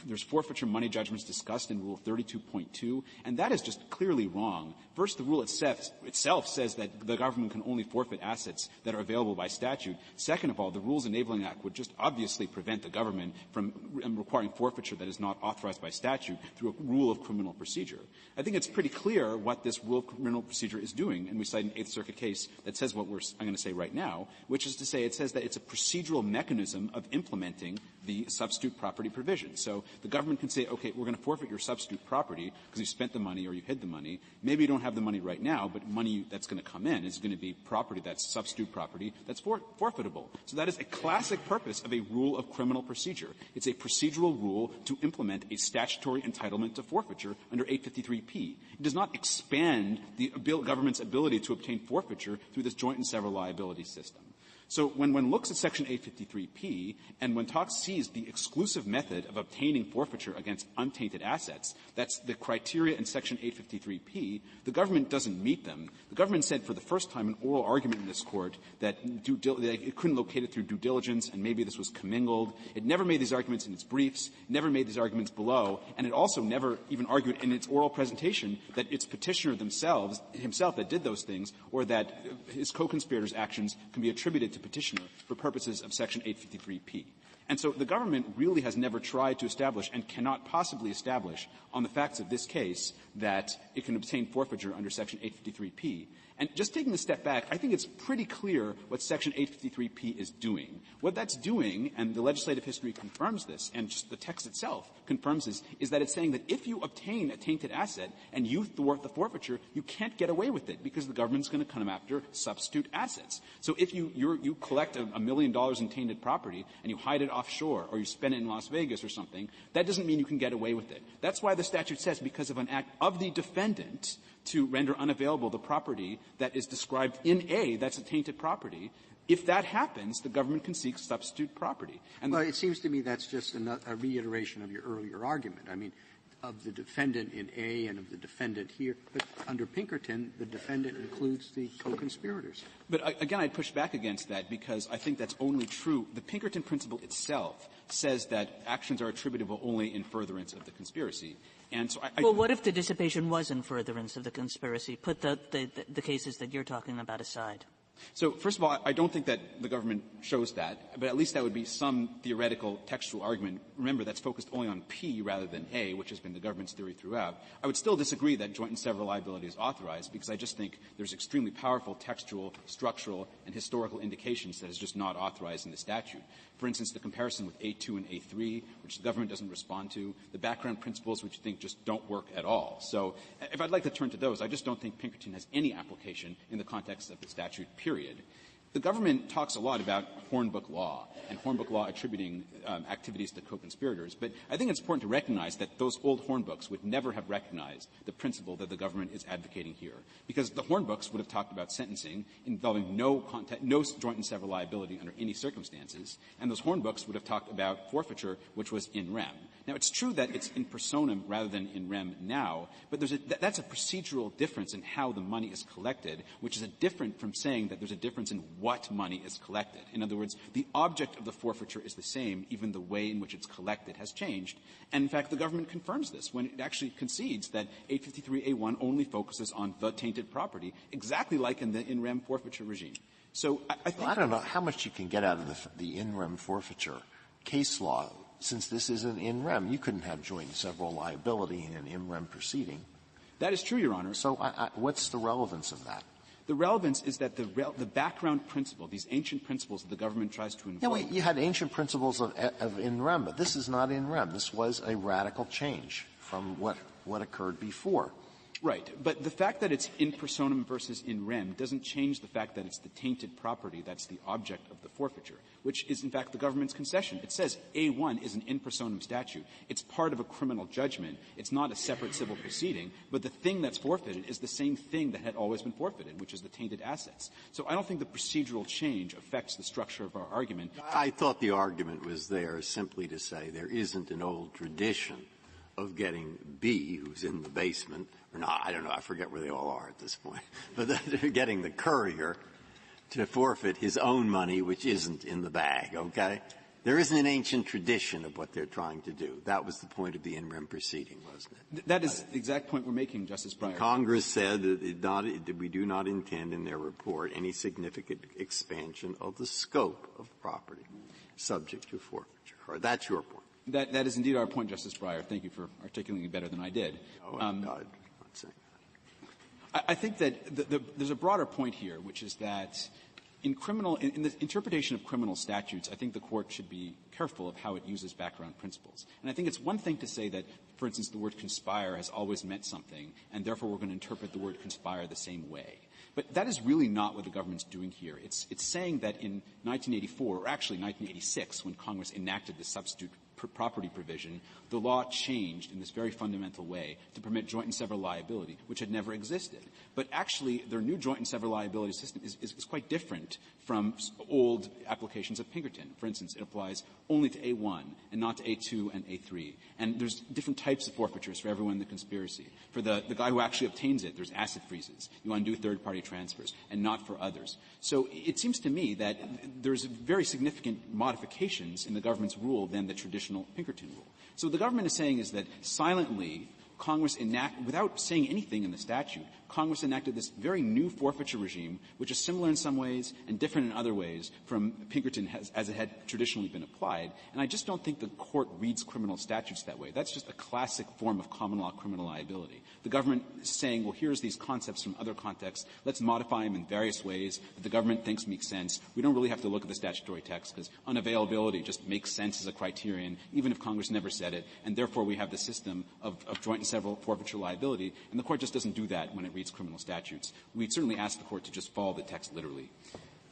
B: there's forfeiture money judgments discussed in Rule 32.2, and that is just clearly wrong. First, the rule itself says that the government can only forfeit assets that are available by statute. Second of all, the Rules Enabling Act would just obviously prevent the government from requiring forfeiture that is not authorized by statute through a rule of criminal procedure. I think it's pretty clear what this rule of criminal procedure is doing, and we cite an Eighth Circuit case that says what I'm going to say right now, which is to say it says that it's a procedural mechanism of implementing the substitute property provision. So the government can say, okay, we're going to forfeit your substitute property because you spent the money or you hid the money. Maybe you don't have the money right now, but money that's going to come in is going to be property that's substitute property that's forfeitable. So that is a classic purpose of a rule of criminal procedure. It's a procedural rule to implement a statutory entitlement to forfeiture under 853P. It does not expand the government's ability to obtain forfeiture through this joint and several liability system. So when one looks at Section 853P and when sees the exclusive method of obtaining forfeiture against untainted assets, that's the criteria in Section 853P, the government doesn't meet them. The government said for the first time in oral argument in this Court that it couldn't locate it through due diligence and maybe this was commingled. It never made these arguments in its briefs, never made these arguments below, and it also never even argued in its oral presentation that it's petitioner himself that did those things or that his co-conspirators' actions can be attributed to petitioner for purposes of Section 853P. And so the government really has never tried to establish and cannot possibly establish on the facts of this case that it can obtain forfeiture under Section 853P. And just taking a step back, I think it's pretty clear what Section 853P is doing. What that's doing, and the legislative history confirms this, and just the text itself confirms this, is that it's saying that if you obtain a tainted asset and you thwart the forfeiture, you can't get away with it because the government's going to come after substitute assets. So if you collect $1 million in tainted property and you hide it offshore or you spend it in Las Vegas or something, that doesn't mean you can get away with it. That's why the statute says because of an act of the defendant to render unavailable the property that is described in A, that's a tainted property. If that happens, the government can seek substitute property. And
A: it seems to me that's just a reiteration of your earlier argument. I mean, of the defendant in A and of the defendant here. But under Pinkerton, the defendant includes the co-conspirators.
B: But again, I'd push back against that because I think that's only true. The Pinkerton principle itself says that actions are attributable only in furtherance of the conspiracy. And so
C: well, what if the dissipation was in furtherance of the conspiracy? Put the cases that you're talking about aside.
B: So, first of all, I don't think that the government shows that, but at least that would be some theoretical textual argument. Remember, that's focused only on P rather than A, which has been the government's theory throughout. I would still disagree that joint and several liability is authorized because I just think there's extremely powerful textual, structural, and historical indications that is just not authorized in the statute. For instance, the comparison with A2 and A3, which the government doesn't respond to, the background principles which you think just don't work at all. So if I'd like to turn to those, I just don't think Pinkerton has any application in the context of the statute, period. The government talks a lot about Hornbook law and Hornbook law attributing activities to co-conspirators, but I think it's important to recognize that those old Hornbooks would never have recognized the principle that the government is advocating here, because the Hornbooks would have talked about sentencing involving no joint and several liability under any circumstances, and those Hornbooks would have talked about forfeiture, which was in rem. Now, it's true that it's in personam rather than in rem now, but that's a procedural difference in how the money is collected, which is different from saying that there's a difference in what money is collected. In other words, the object of the forfeiture is the same, even the way in which it's collected has changed. And, in fact, the government confirms this when it actually concedes that 853A1 only focuses on the tainted property, exactly like in the in rem forfeiture regime. So I think
E: I don't know how much you can get out of the in rem forfeiture case law. Since this is an in rem, you couldn't have joint and several liability in an in rem proceeding.
B: That is true, Your Honor.
E: So what's the relevance of that?
B: The relevance is that the background principle, these ancient principles that the government tries to invoke.
E: Yeah, you had ancient principles of in rem, but this is not in rem. This was a radical change from what occurred before.
B: Right. But the fact that it's in personam versus in rem doesn't change the fact that it's the tainted property that's the object of the forfeiture, which is, in fact, the government's concession. It says A1 is an in personam statute. It's part of a criminal judgment. It's not a separate civil proceeding. But the thing that's forfeited is the same thing that had always been forfeited, which is the tainted assets. So I don't think the procedural change affects the structure of our argument.
I: I thought the argument was there simply to say there isn't an old tradition of getting B, who's in the basement, or not, I don't know, I forget where they all are at this point, but they're getting the courier to forfeit his own money, which isn't in the bag, okay? There isn't an ancient tradition of what they're trying to do. That was the point of the in rem proceeding, wasn't it?
B: That is the exact point we're making, Justice Breyer.
I: Congress said that we do not intend in their report any significant expansion of the scope of property subject to forfeiture. Or that's your point.
B: That is indeed our point, Justice Breyer. Thank you for articulating it better than I did.
I: I'm not saying that.
B: I think that there's a broader point here, which is that in the interpretation of criminal statutes, I think the Court should be careful of how it uses background principles. And I think it's one thing to say that, for instance, the word conspire has always meant something, and therefore we're going to interpret the word conspire the same way. But that is really not what the government's doing here. It's saying that in 1984, or actually 1986, when Congress enacted the substitute property provision, the law changed in this very fundamental way to permit joint and several liability, which had never existed. But actually, their new joint and several liability system is quite different from old applications of Pinkerton. For instance, it applies only to A1 and not to A2 and A3. And there's different types of forfeitures for everyone in the conspiracy. For the guy who actually obtains it, there's asset freezes. You undo third-party transfers, and not for others. So it seems to me that there's very significant modifications in the government's rule than the traditional Pinkerton rule. So what the government is saying is that silently Congress without saying anything in the statute, Congress enacted this very new forfeiture regime, which is similar in some ways and different in other ways from Pinkerton as it had traditionally been applied. And I just don't think the Court reads criminal statutes that way. That's just a classic form of common law criminal liability. The government is saying, well, here's these concepts from other contexts. Let's modify them in various ways that the government thinks make sense. We don't really have to look at the statutory text because unavailability just makes sense as a criterion, even if Congress never said it. And therefore, we have the system of joint and several forfeiture liability. And the Court just doesn't do that when it reads criminal statutes. We'd certainly ask the Court to just follow the text literally.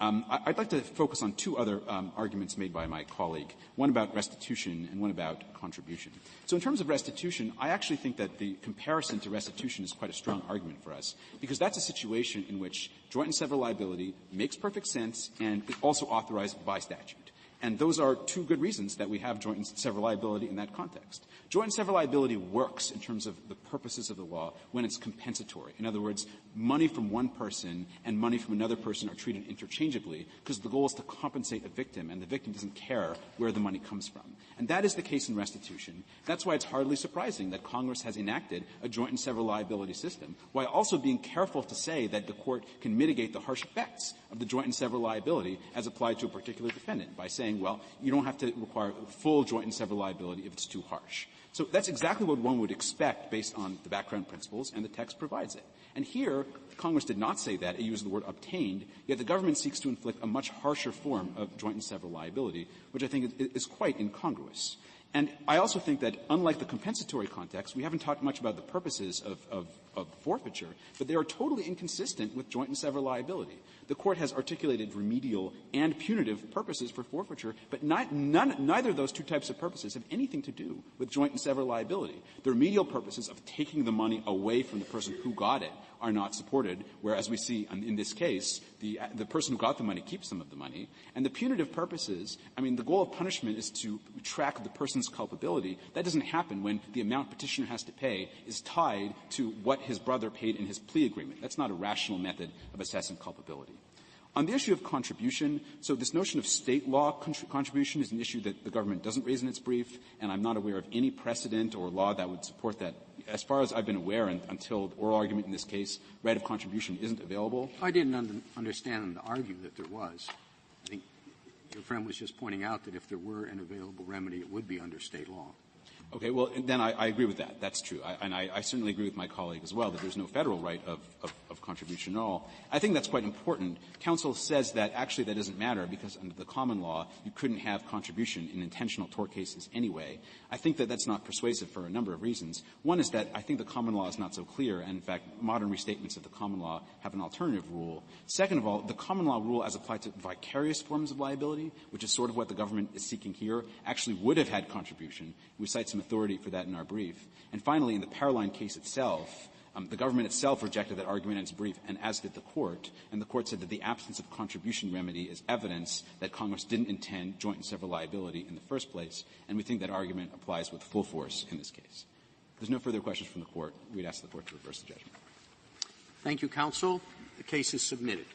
B: I'd like to focus on two other arguments made by my colleague, one about restitution and one about contribution. So in terms of restitution, I actually think that the comparison to restitution is quite a strong argument for us, because that's a situation in which joint and several liability makes perfect sense and is also authorized by statute. And those are two good reasons that we have joint and several liability in that context. Joint and several liability works in terms of the purposes of the law when it's compensatory. In other words, money from one person and money from another person are treated interchangeably because the goal is to compensate a victim, and the victim doesn't care where the money comes from. And that is the case in restitution. That's why it's hardly surprising that Congress has enacted a joint and several liability system, while also being careful to say that the Court can mitigate the harsh effects of the joint and several liability as applied to a particular defendant by saying, well, you don't have to require full joint and several liability if it's too harsh. So that's exactly what one would expect based on the background principles, and the text provides it. And here, Congress did not say that. It used the word obtained, yet the government seeks to inflict a much harsher form of joint and several liability, which I think is quite incongruous. And I also think that, unlike the compensatory context, we haven't talked much about the purposes of forfeiture, but they are totally inconsistent with joint and several liability. The Court has articulated remedial and punitive purposes for forfeiture, but neither of those two types of purposes have anything to do with joint and several liability. The remedial purposes of taking the money away from the person who got it are not supported, whereas we see in this case, the person who got the money keeps some of the money. And the punitive purposes, I mean, the goal of punishment is to track the person's culpability. That doesn't happen when the amount petitioner has to pay is tied to what his brother paid in his plea agreement. That's not a rational method of assessing culpability. On the issue of contribution, so this notion of state law contribution is an issue that the government doesn't raise in its brief, and I'm not aware of any precedent or law that would support that. As far as I've been aware, until the oral argument in this case, right of contribution isn't available.
A: I didn't understand them to argue that there was. I think your friend was just pointing out that if there were an available remedy, it would be under state law.
B: Okay, well, then I agree with that. That's true. I certainly agree with my colleague as well that there's no federal right of contribution at all. I think that's quite important. Counsel says that actually that doesn't matter because under the common law, you couldn't have contribution in intentional tort cases anyway. I think that that's not persuasive for a number of reasons. One is that I think the common law is not so clear, and in fact, modern restatements of the common law have an alternative rule. Second of all, the common law rule as applied to vicarious forms of liability, which is sort of what the government is seeking here, actually would have had contribution. We cite some authority for that in our brief. And finally, in the Paroline case itself, the government itself rejected that argument in its brief, and as did the Court. And the Court said that the absence of contribution remedy is evidence that Congress didn't intend joint and several liability in the first place, and we think that argument applies with full force in this case. If there's no further questions from the Court, we'd ask the Court to reverse the judgment.
A: Thank you, counsel. The case is submitted.